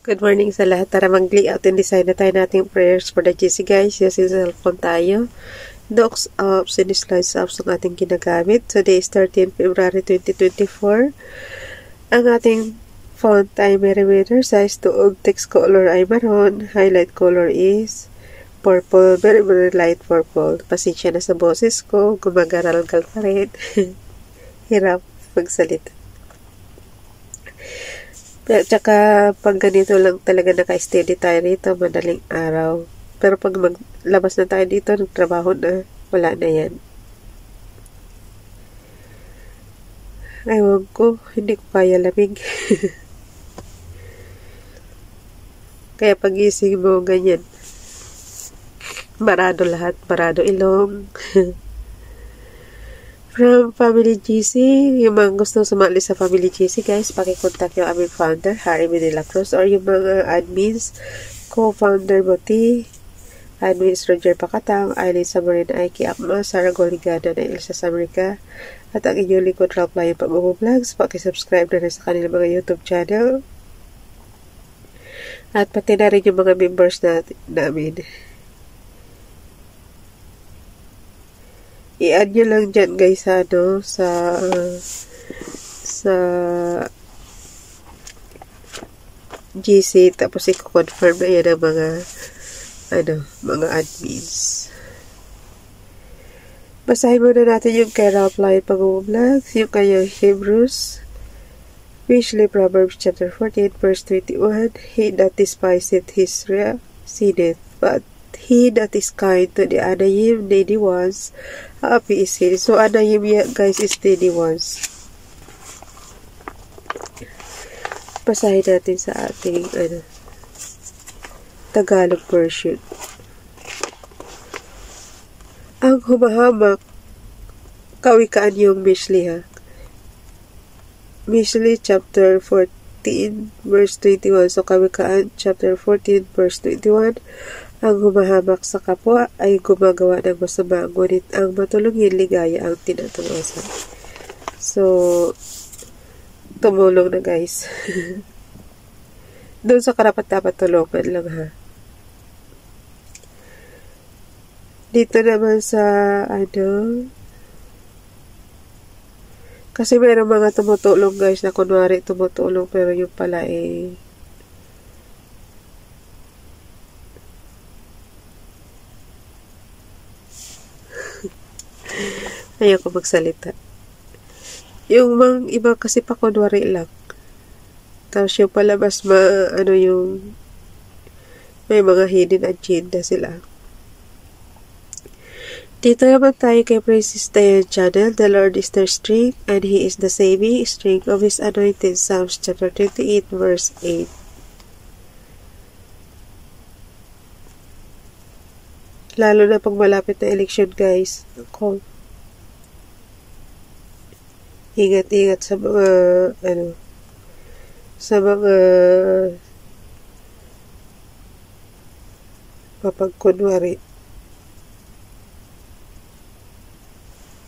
Good morning sa lahat. Tara mag-layout and design na tayo nating prayers for the GC guys. Yes, yung cellphone tayo. Docs apps and slides apps ang ating ginagamit. Today is 13 February 2024. Ang ating font ay Meriwether. Size to old text color ay maroon. Highlight color is purple. Very, very light purple. Pasensya na sa boses ko. Gumagaral-gal pa rin. Hirap magsalita. Tsaka pag ganito lang talaga naka-steady tayo rito, madaling araw. Pero pag maglabas na tayo dito, nagtrabaho na, wala na yan. Ewan ko, hindi ko kaya lamig. Kaya pagising mo, ganyan. Barado lahat, barado ilong. From Family GC, yung mga gusto sumali sa Family GC, guys, pakikontak yung aming founder, Harry Manila Cruz, or yung mga admins, co-founder Moti, admins Roger Pacatang, Aileen Samarin, Aiki Akma, Sarah Goligana, na Elsa Samrica, at ang inyong likod, Ralph Layo Pag-Vlogs. Pakisubscribe na rin sa kanilang mga YouTube channel. At pati na rin yung mga members namin. I-add nyo lang dyan guys sa GC, tapos i-confirm na yan ang mga admins. Basahin muna natin yung kay Ralph Layo Pag-Vlogs, yung kanyang Hebrews, especially Proverbs chapter 14 verse 21. He that despiseth his sinneth, but he that is kind to the Anayim, needy ones, happy is he. So, Anayim guys is needy ones. Basahin natin sa ating Tagalog version. Ang humahamak, kawikaan yung Mishli ha. Mishli chapter 14 verse 21. So, kawikaan chapter 14 verse 21. Ang humahamak sa kapwa ay gumagawa ng masama, ngunit ang matulungin ligaya ang tinatawasan. So, tumulong na guys. Doon sa karapat-dapat tulungan lang ha. Dito naman sa kasi mayroong mga tumutulong guys na kunwari tumutulong pero yung pala ayoko magsalita. Yung mga iba kasi pa kunwari lang. Tapos yung pala mas yung may mga hidden agenda sila. Dito naman tayo kay Princess Diane Channel. The Lord is their strength, and He is the saving strength of His anointed. Psalms chapter 28 verse 8. Lalo na pag malapit na election guys. Ako, ingat-ingat sa mga mapagkunwari.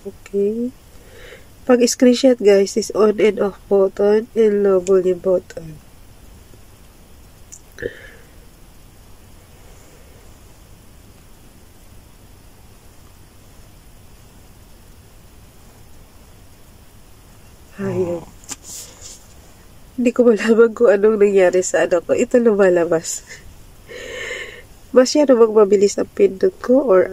Okay. Pag screenshot guys is on and off button and low volume button. Ayun. Hindi ko malaman kung anong nangyari sa ko. Ito lumalabas. Masyado magmabilis ang pindot ko or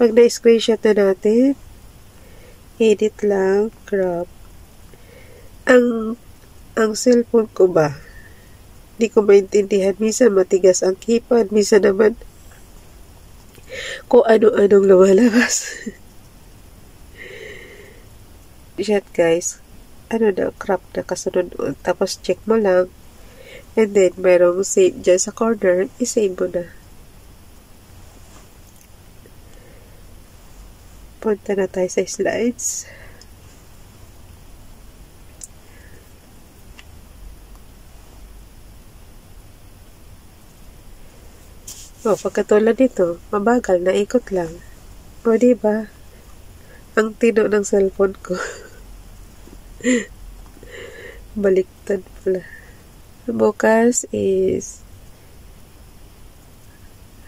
Pag na-screenshot na natin, edit lang, crop. Ang cellphone ko ba? Hindi ko maintindihan. Minsan matigas ang keypad, minsan naman kung ano-anong lumalabas. Shot guys, crop na kasunod. Tapos check mo lang. And then, merong save dyan sa corner, isave mo na. Punta na tayo sa slides. Pagkatulad nito, mabagal na ikot lang. O, diba? Ang tino ng cellphone ko. Baliktad pala. Bukas is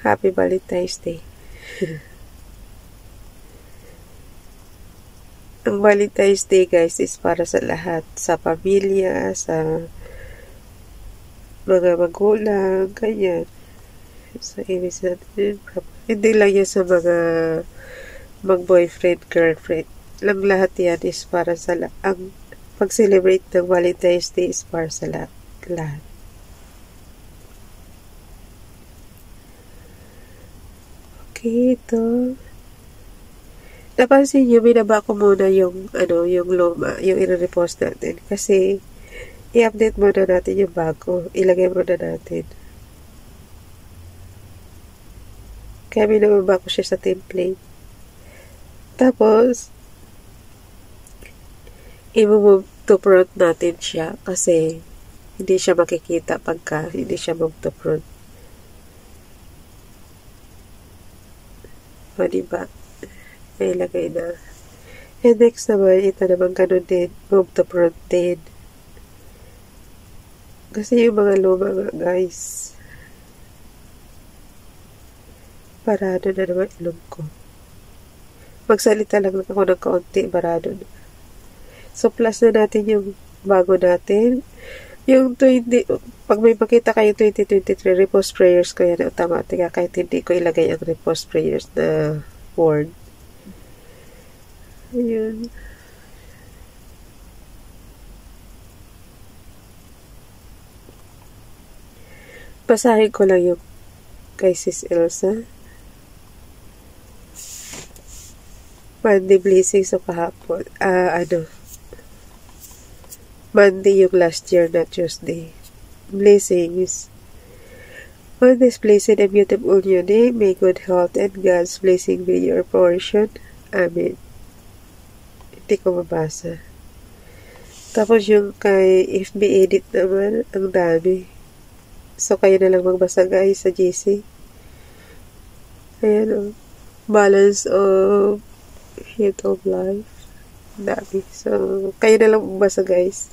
Happy Valentine's Day. Ang Valentine's Day, guys, is para sa lahat. Sa pamilya, sa mga magulang, ganyan. So, ibig sabihin, hindi lang yan sa mga mag-boyfriend, girlfriend. Lang lahat yan is para sa ang pag-celebrate ng Valentine's Day is para sa lahat. Okay, ito. Napansin nyo, binaba ko muna yung luma, yung i-repost natin. Kasi, i-update muna natin yung bago. Ilagay muna natin. Kaya binababa ko siya sa template. Tapos, i-move to front natin siya kasi hindi siya makikita pagka hindi siya move to front. O, diba? May ilagay na. And next naman, ito naman ganun din. Move to front din. Kasi yung mga luma nga, guys, barado na naman ilong ko. Magsalita lang ako ng kaunti, barado na. So, plus na natin yung bago natin. Yung 20, pag may makita kayo 2023, repost prayers ko yan, automatic kahit hindi ko ilagay ang repost prayers na word. Ayun. Basahin ko lang yung kay Sis Elsa. Monday blessings sa kahapon. Monday yung last year na Tuesday. Blessings. On this blessed and beautiful new day, may good health and God's blessing be your portion. Amen. Hindi ko mabasa. Tapos yung kay FB edit naman, ang dami. So, kayo na lang magbasa, guys, sa GC. Ayan, oh. Balance of Hit of Life. Dami. So, kayo na lang magbasa, guys.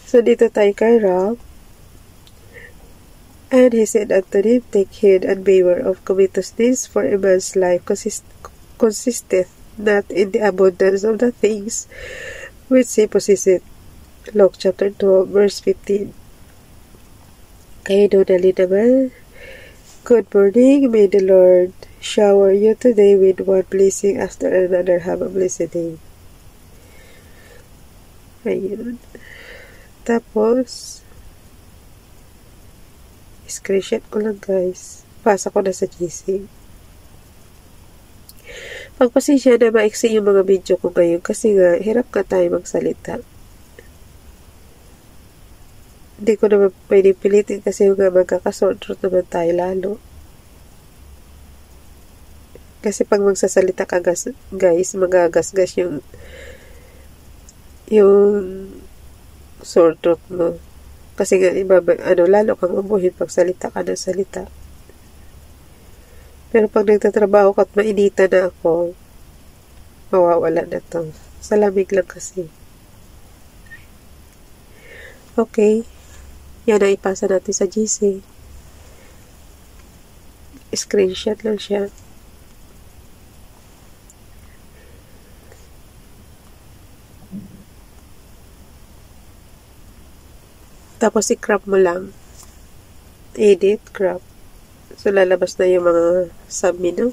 So, dito tayo kay Rob. And he said unto him, take heed and beware of covetousness, for a man's life consisteth not in the abundance of the things which he possesseth. Luke chapter 12, verse 15. Kay Donali naman, good morning. May the Lord shower you today with one blessing after another. Have a blessed day. Ayun. Tapos, screenshot ko lang, guys. Pasa ko na sa GC. Pagpasensya na maiksi yung mga video ko ngayon kasi nga, hirap ka tayo magsalita. Hindi ko naman pwede pilitin kasi nga magkakasort naman tayo lalo. Kasi pag magsasalita ka, guys, magagasgas yung sore throat mo. Kasi nga, lalo kang umuhin pag salita ka ng salita. Pero pag nagtatrabaho ka at mainita na ako, mawawala na to. Sa lamig lang kasi. Okay. Yan ang ipasa natin sa GC. Screenshot lang siya. Tapos i-crop mo lang. Edit, crop. So, lalabas na yung mga sub-menu.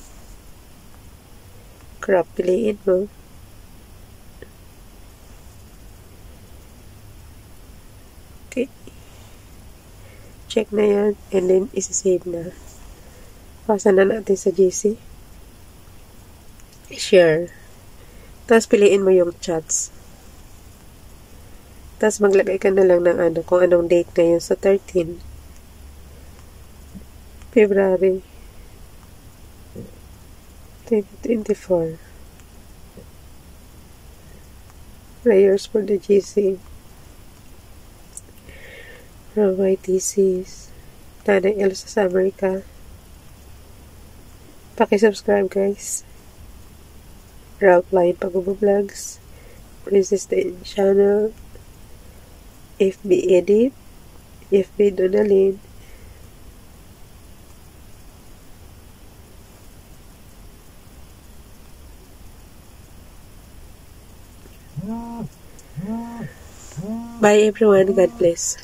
Crop, piliin mo. Okay. Check na yan. And then, isa-save na. Pasa na natin sa GC. Share. Tapos, piliin mo yung chats. Tapos, maglagay ka na lang ng kung anong date na yun sa 13. February 2024. Prayers for the GC. From YTCs. Nanay Elsa sa Amerika. Paki-subscribe, guys. Ralph Line Pag-vlogs. Princess Dain Channel. FB Edit. FB Donalyn. Bye everyone. God bless.